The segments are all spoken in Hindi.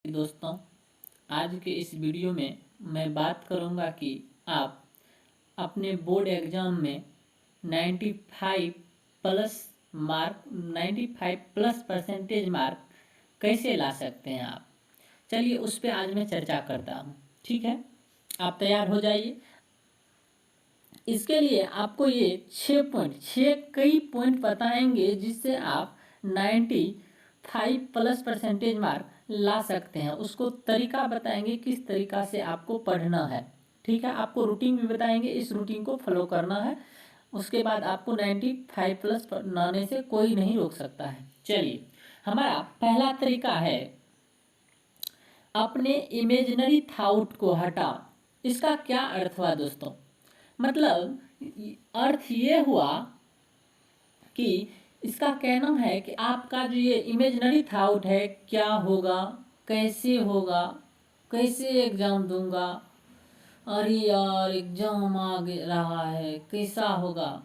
दोस्तों, आज के इस वीडियो में मैं बात करूंगा कि आप अपने बोर्ड एग्जाम में 95 प्लस 95 प्लस परसेंटेज मार्क कैसे ला सकते हैं आप। चलिए उस पर आज मैं चर्चा करता हूँ। ठीक है, आप तैयार हो जाइए। इसके लिए आपको ये 6 कई पॉइंट बताएंगे जिससे आप 95 प्लस परसेंटेज मार्क ला सकते हैं। उसको तरीका बताएंगे किस तरीका से आपको पढ़ना है। ठीक है, आपको रूटीन भी बताएंगे, इस रूटीन को फॉलो करना है। उसके बाद आपको 95 प्लस लाने से कोई नहीं रोक सकता है। चलिए, हमारा पहला तरीका है अपने इमेजिनरी थॉट को हटाओ। इसका क्या अर्थ हुआ दोस्तों? मतलब अर्थ ये हुआ कि इसका कहना है कि आपका जो ये इमेजिनरी थॉट है, क्या होगा, कैसे होगा, कैसे एग्जाम दूंगा, अरे यार एग्जाम आ रहा है, कैसा होगा,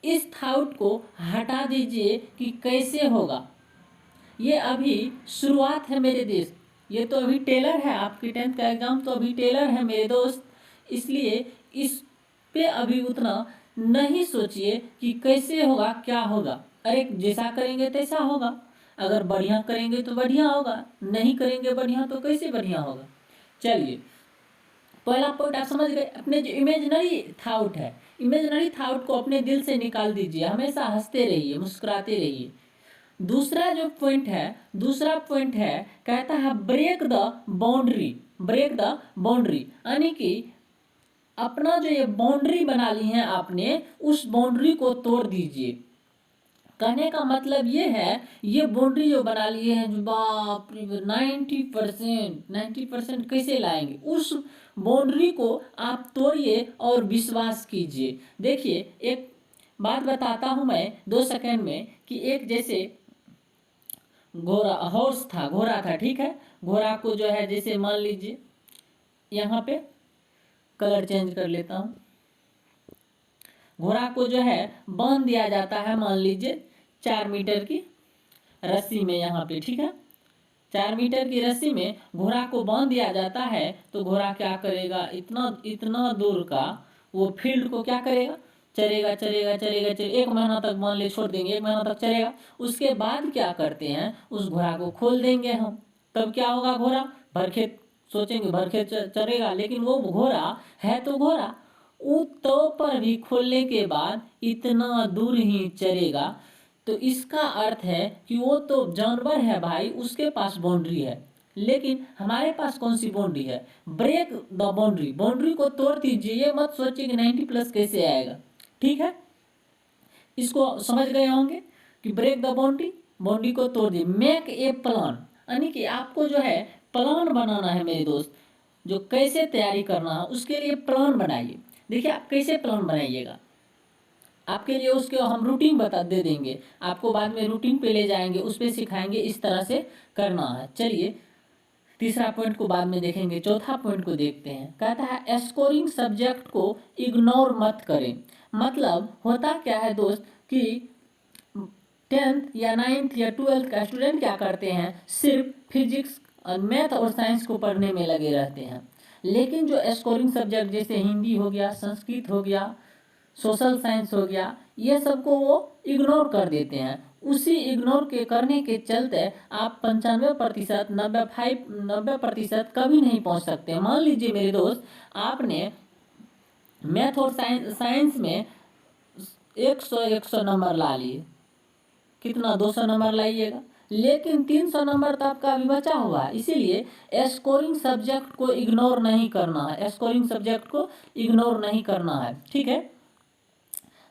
इस थॉट को हटा दीजिए कि कैसे होगा। ये अभी शुरुआत है मेरे दोस्त, ये तो अभी टेलर है। आपकी 10th का एग्जाम तो अभी टेलर है मेरे दोस्त, इसलिए इस पे अभी उतना नहीं सोचिए कि कैसे होगा, क्या होगा। अरे जैसा करेंगे तैसा होगा। अगर बढ़िया करेंगे तो बढ़िया होगा, नहीं करेंगे बढ़िया तो कैसे बढ़िया होगा। चलिए, पहला पॉइंट आप समझ गए। अपने जो इमेजिनरी थॉट है, इमेजिनरी थॉट को अपने दिल से निकाल दीजिए। हमेशा हंसते रहिए, मुस्कुराते रहिए। दूसरा पॉइंट है कहता है break the boundary. Break the boundary यानी कि अपना जो ये बाउंड्री बना ली है आपने, उस बाउंड्री को तोड़ दीजिए। कहने का मतलब ये है, ये बाउंड्री जो बना लिए हैं, जो बाप रे 90% कैसे लाएंगे, उस बाउंड्री को आप तोड़िए और विश्वास कीजिए। देखिए, एक बात बताता हूं मैं 2 सेकंड में कि एक जैसे घोड़ा था। ठीक है, घोड़ा को जो है जैसे मान लीजिए, यहाँ पे कलर चेंज कर लेता हूँ। घोड़ा को जो है बांध दिया जाता है, मान लीजिए 4 मीटर की रस्सी में, यहाँ पे। ठीक है, 4 मीटर की रस्सी में घोड़ा को बांध दिया जाता है। तो घोड़ा क्या करेगा, इतना दूर का वो फील्ड को क्या करेगा, चलेगा। 1 महीना तक मान ले छोड़ देंगे, 1 महीना तक चलेगा। उसके बाद क्या करते हैं, उस घोड़ा को खोल देंगे हम। तब क्या होगा, घोड़ा भरखेत, सोचेंगे भरखेत चलेगा, लेकिन वो घोड़ा है तो घोड़ा तो पर भी खोलने के बाद इतना दूर ही चलेगा। तो इसका अर्थ है कि वो तो जानवर है भाई, उसके पास बाउंड्री है। लेकिन हमारे पास कौन सी बाउंड्री है? Break the boundary. बाउंड्री को तोड़ दीजिए। ये मत सोचिए कि 90 प्लस कैसे आएगा। ठीक है, इसको समझ गए होंगे कि ब्रेक द बाउंड्री, बाउंड्री को तोड़ दिए। मेक ए प्लान यानी कि आपको जो है प्लान बनाना है मेरे दोस्त। जो कैसे तैयारी करना है उसके लिए प्लान बनाइए। देखिए, आप कैसे प्लान बनाइएगा, आपके लिए उसके हम रूटीन दे देंगे। आपको बाद में रूटीन पे ले जाएंगे, उस पर सिखाएंगे इस तरह से करना है। चलिए, तीसरा पॉइंट को बाद में देखेंगे, चौथा पॉइंट को देखते हैं। कहता है स्कोरिंग सब्जेक्ट को इग्नोर मत करें। मतलब होता क्या है दोस्त कि 10th या 9th या 12th का स्टूडेंट क्या करते हैं, सिर्फ फिजिक्स, मैथ और साइंस को पढ़ने में लगे रहते हैं। लेकिन जो स्कोरिंग सब्जेक्ट जैसे हिंदी हो गया, संस्कृत हो गया, सोशल साइंस हो गया, ये सबको वो इग्नोर कर देते हैं। उसी इग्नोर के करने के चलते आप 95%, 90% कभी नहीं पहुंच सकते। मान लीजिए मेरे दोस्त, आपने मैथ और साइंस में 100 नंबर ला लिए, कितना 200 नंबर लाइएगा, लेकिन 300 नंबर तो आपका अभी बचा हुआ है। इसीलिए स्कोरिंग सब्जेक्ट को इग्नोर नहीं करना है, स्कोरिंग सब्जेक्ट को इग्नोर नहीं करना है। ठीक है,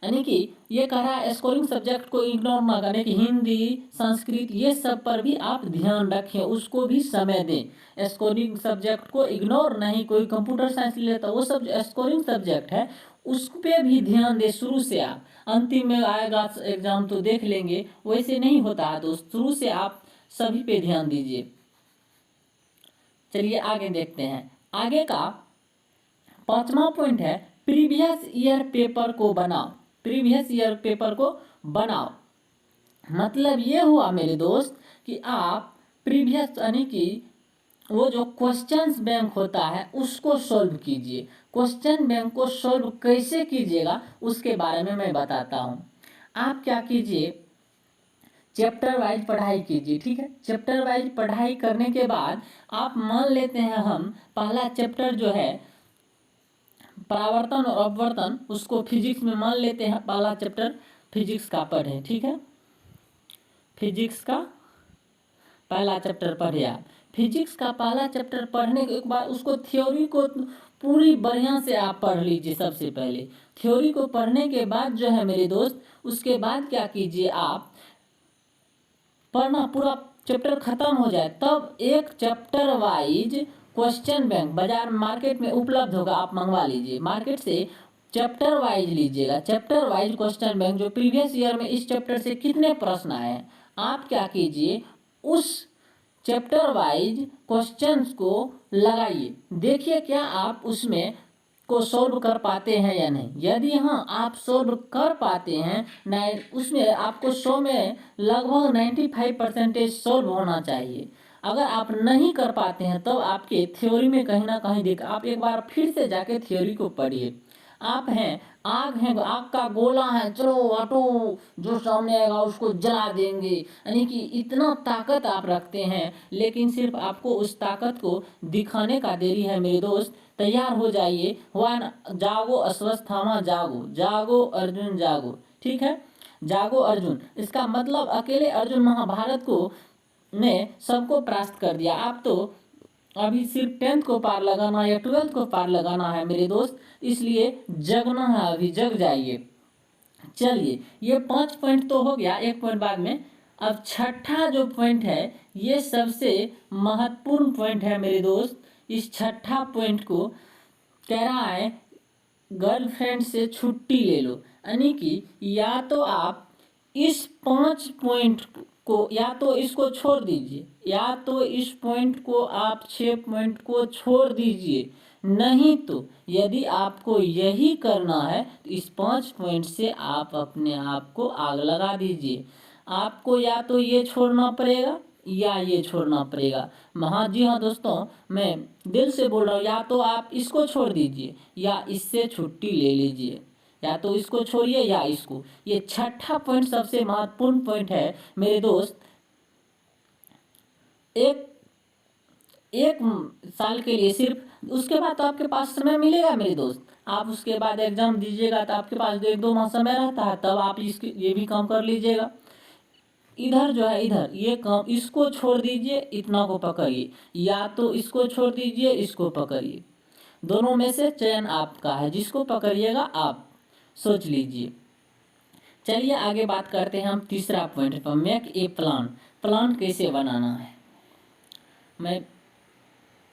यानी कि ये कह रहा है स्कोरिंग सब्जेक्ट को इग्नोर ना करने की, हिंदी, संस्कृत, ये सब पर भी आप ध्यान रखें, उसको भी समय दें। स्कोरिंग सब्जेक्ट को इग्नोर नहीं, कोई कंप्यूटर साइंस ले लेता, वो सब स्कोरिंग सब्जेक्ट है, उस पर भी ध्यान दें शुरू से। आप अंतिम में आएगा एग्जाम तो देख लेंगे, वैसे नहीं होता है दोस्त, शुरू से आप सभी पे ध्यान दीजिए। चलिए आगे देखते हैं। आगे का 5वां पॉइंट है प्रीवियस ईयर पेपर को बनाओ। प्रीवियस ईयर पेपर को बनाओ मतलब ये हुआ मेरे दोस्त कि आप प्रीवियस यानी कि वो जो क्वेश्चंस बैंक होता है उसको सॉल्व कीजिए। क्वेश्चन बैंक को सॉल्व कैसे कीजिएगा उसके बारे में मैं बताता हूँ। आप क्या कीजिए, चैप्टर वाइज पढ़ाई कीजिए, ठीक है। चैप्टर वाइज पढ़ाई करने के बाद आप मान लेते हैं हम पहला चैप्टर जो है परावर्तन और अपवर्तन, उसको फिजिक्स में मान लेते हैं पहला चैप्टर फिजिक्स का पढ़ें, ठीक है। फिजिक्स का पहला चैप्टर पढ़े आप। फिजिक्स का पहला चैप्टर पढ़ने के बाद उसको थ्योरी को पूरी बढ़िया से आप पढ़ लीजिए। सबसे पहले थ्योरी को पढ़ने के बाद जो है मेरे दोस्त, उसके बाद क्या कीजिए, आप पढ़ना पूरा चैप्टर खत्म हो जाए तब एक चैप्टर वाइज क्वेश्चन बैंक बाजार मार्केट में उपलब्ध होगा, आप मंगवा लीजिए मार्केट से। चैप्टर वाइज लीजिएगा, चैप्टर वाइज क्वेश्चन बैंक जो प्रीवियस ईयर में इस चैप्टर से कितने प्रश्न आए हैं, आप क्या कीजिए उस चैप्टर वाइज क्वेश्चंस को लगाइए। देखिए क्या आप उसमें को सॉल्व कर पाते हैं या नहीं। यदि हाँ आप सॉल्व कर पाते हैं, उसमें आपको 100 में लगभग 95% सॉल्व होना चाहिए। अगर आप नहीं कर पाते हैं तो आपके थ्योरी में कहीं ना कहीं दिख, आप एक बार फिर से जाके थ्योरी को पढ़िए। आप हैं आग है, आग का गोला है, चलो हटो, जो सामने आएगा उसको जला देंगे, यानी कि इतना ताकत आप रखते हैं, लेकिन सिर्फ आपको उस ताकत को दिखाने का देरी है मेरे दोस्त। तैयार हो जाइए, हुआ ना, जागो अश्वत्थामा जागो, जागो अर्जुन जागो, ठीक है। जागो अर्जुन, इसका मतलब अकेले अर्जुन महाभारत को ने सबको परास्त कर दिया। आप तो अभी सिर्फ 10th को पार लगाना या 12th को पार लगाना है मेरे दोस्त, इसलिए जगना है, अभी जग जाइए। चलिए ये 5 पॉइंट तो हो गया, एक पॉइंट बाद में। अब छठा जो पॉइंट है ये सबसे महत्वपूर्ण पॉइंट है मेरे दोस्त। इस छठा पॉइंट को कह रहा है गर्लफ्रेंड से छुट्टी ले लो, यानी कि या तो आप इस 5 पॉइंट को, या तो इसको छोड़ दीजिए, या तो इस पॉइंट को आप 6 पॉइंट को छोड़ दीजिए, नहीं तो यदि आपको यही करना है तो इस 5 पॉइंट से आप अपने आप को आग लगा दीजिए। आपको या तो ये छोड़ना पड़ेगा या ये छोड़ना पड़ेगा। हाँ जी हाँ दोस्तों, मैं दिल से बोल रहा हूँ, या तो आप इसको छोड़ दीजिए या इससे छुट्टी ले लीजिए, या तो इसको छोड़िए या इसको। ये छठा पॉइंट सबसे महत्वपूर्ण पॉइंट है मेरे दोस्त। एक एक साल के लिए सिर्फ, उसके बाद तो आपके पास समय मिलेगा मेरे दोस्त। आप उसके बाद एग्जाम दीजिएगा तो आपके पास 1-2 माह समय रहता है, तब आप ये भी काम कर लीजिएगा। इधर जो है, इधर ये काम, इसको छोड़ दीजिए, इतना को पकड़िए, या तो इसको छोड़ दीजिए, इसको पकड़िए। दोनों में से चयन आपका है, जिसको पकड़िएगा आप सोच लीजिए। चलिए आगे बात करते हैं हम तीसरा पॉइंट पर, मेक ए प्लान। प्लान कैसे बनाना है, मैं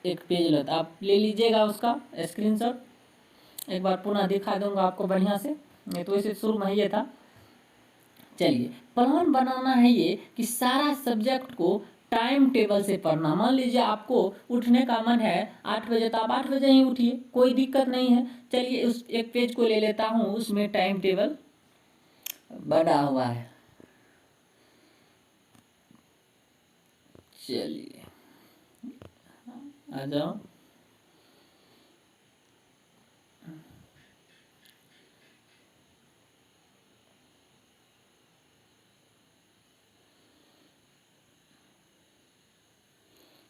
एक पेज लेता, आप ले लीजिएगा उसका स्क्रीनशॉट। एक बार पुनः दिखा दूंगा आपको बढ़िया से, नहीं तो इसे शुरू में ये था। चलिए प्लान बनाना है ये कि सारा सब्जेक्ट को टाइम टेबल से पढ़ना। मान लीजिए आपको उठने का मन है 8 बजे, तो आप 8 बजे ही उठिए, कोई दिक्कत नहीं है। चलिए उस एक पेज को ले लेता हूँ, उसमें टाइम टेबल बना हुआ है। चलिए आ जाओ।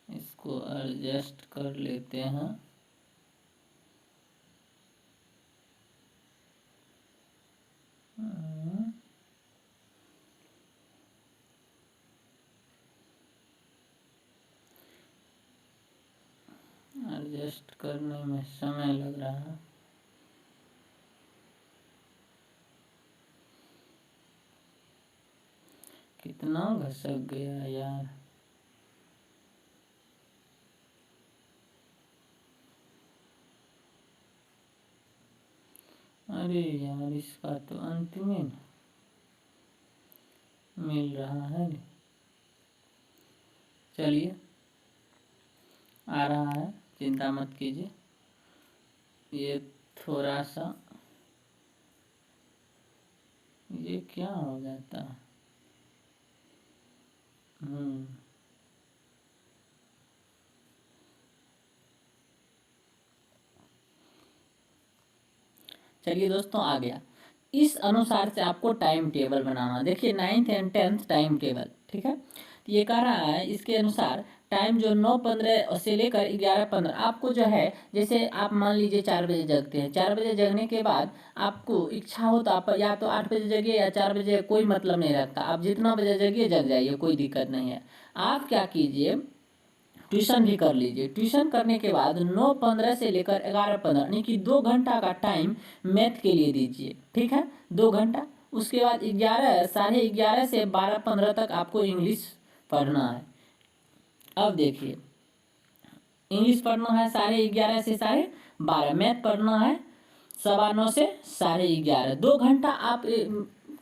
इसको एडजस्ट कर लेते हैं। एडजस्ट करने में समय लग रहा है। कितना घसक गया यार। अरे यार, इसका तो अंत में मिल रहा है। चलिए आ रहा है, चिंता मत कीजिए। ये थोड़ा सा, ये क्या हो जाता है। चलिए दोस्तों आ गया। इस अनुसार से आपको टाइम टेबल बनाना। देखिए 9th and 10th time table, ठीक है। तो ये कह रहा है इसके अनुसार टाइम जो 9:15 से लेकर 11:15 आपको जो है, जैसे आप मान लीजिए 4 बजे जगते हैं, 4 बजे जगने के बाद आपको इच्छा हो तो आप या तो 8 बजे जगिए या 4 बजे, कोई मतलब नहीं रखता, आप जितना बजे जगिए जग जाइए, कोई दिक्कत नहीं है। आप क्या कीजिए, ट्यूशन भी कर लीजिए। ट्यूशन करने के बाद 9:15 से लेकर 11:15 यानी कि 2 घंटा का टाइम मैथ के लिए दीजिए, ठीक है, 2 घंटा। उसके बाद 11 से 12:15 तक आपको इंग्लिश पढ़ना है। अब देखिए इंग्लिश पढ़ना है 11:30 से 12:30, मैथ पढ़ना है 9:15 से 11:30। 2 घंटा आप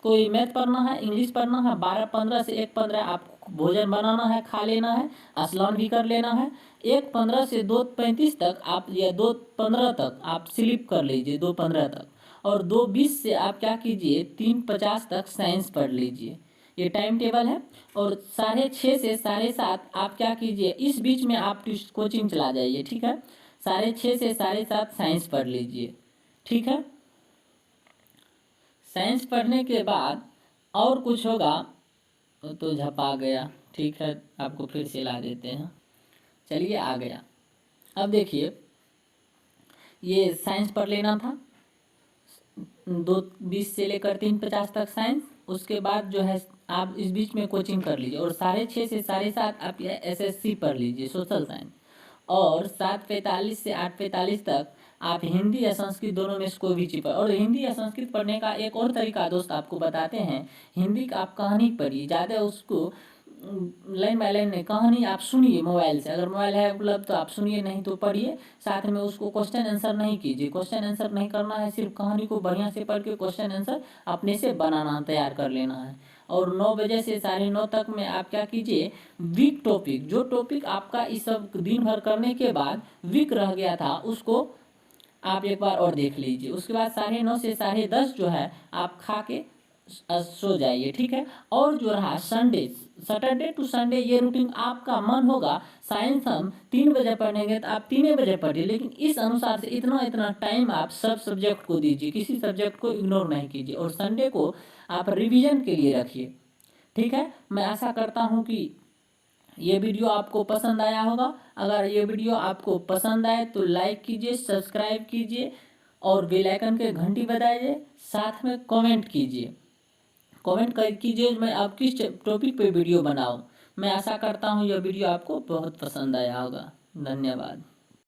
कोई मैथ पढ़ना है, इंग्लिश पढ़ना है। 12:15 से 1:15 आपको भोजन बनाना है, खा लेना है, स्नान भी कर लेना है। 1:15 से 2:35 तक आप, या 2:15 तक आप स्लीप कर लीजिए, 2:15 तक। और 2:20 से आप क्या कीजिए, 3:50 तक साइंस पढ़ लीजिए। ये टाइम टेबल है। और 6:30 से 7:30 आप क्या कीजिए, इस बीच में आप कोचिंग चला जाइए, ठीक है। 6:30 से 7:30 साइंस पढ़ लीजिए, ठीक है। साइंस पढ़ने के बाद और कुछ होगा तो झपा गया, ठीक है, आपको फिर से ला देते हैं। चलिए आ गया। अब देखिए ये साइंस पढ़ लेना था, 2:20 से लेकर 3:50 तक साइंस। उसके बाद जो है आप इस बीच में कोचिंग कर लीजिए। और 6:30 से 7:30 आप SSC पढ़ लीजिए, सोशल साइंस। और 7:45 से 8:45 तक आप हिंदी या संस्कृत दोनों में से कोई भी चीज पढ़। और हिंदी या संस्कृत पढ़ने का एक और तरीका दोस्त आपको बताते हैं। हिंदी का आप कहानी पढ़िए, ज़्यादा उसको लाइन बाय लाइन नहीं, कहानी आप सुनिए मोबाइल से, अगर मोबाइल है उपलब्ध तो आप सुनिए, नहीं तो पढ़िए। साथ में उसको क्वेश्चन आंसर नहीं कीजिए, क्वेश्चन आंसर नहीं करना है, सिर्फ कहानी को बढ़िया से पढ़ के क्वेश्चन आंसर अपने से बनाना, तैयार कर लेना है। और 9 बजे से 9:30 तक में आप क्या कीजिए, वीक टॉपिक, जो टॉपिक आपका इस सब दिन भर करने के बाद वीक रह गया था उसको आप एक बार और देख लीजिए। उसके बाद 9:30 से 10:30 जो है आप खा के सो जाइए, ठीक है। और जो रहा संडे, सैटरडे टू संडे, ये रूटीन आपका मन होगा। साइंस हम 3 बजे पढ़ेंगे तो आप 3 बजे पढ़िए, लेकिन इस अनुसार से इतना इतना टाइम आप सब सब्जेक्ट को दीजिए, किसी सब्जेक्ट को इग्नोर नहीं कीजिए। और संडे को आप रिवीजन के लिए रखिए, ठीक है। मैं आशा करता हूँ कि ये वीडियो आपको पसंद आया होगा। अगर ये वीडियो आपको पसंद आए तो लाइक कीजिए, सब्सक्राइब कीजिए और बेल आइकन के घंटी बजाइए। साथ में कमेंट कीजिए, कमेंट कीजिए मैं आप किस टॉपिक पे वीडियो बनाऊं। मैं आशा करता हूं यह वीडियो आपको बहुत पसंद आया होगा। धन्यवाद।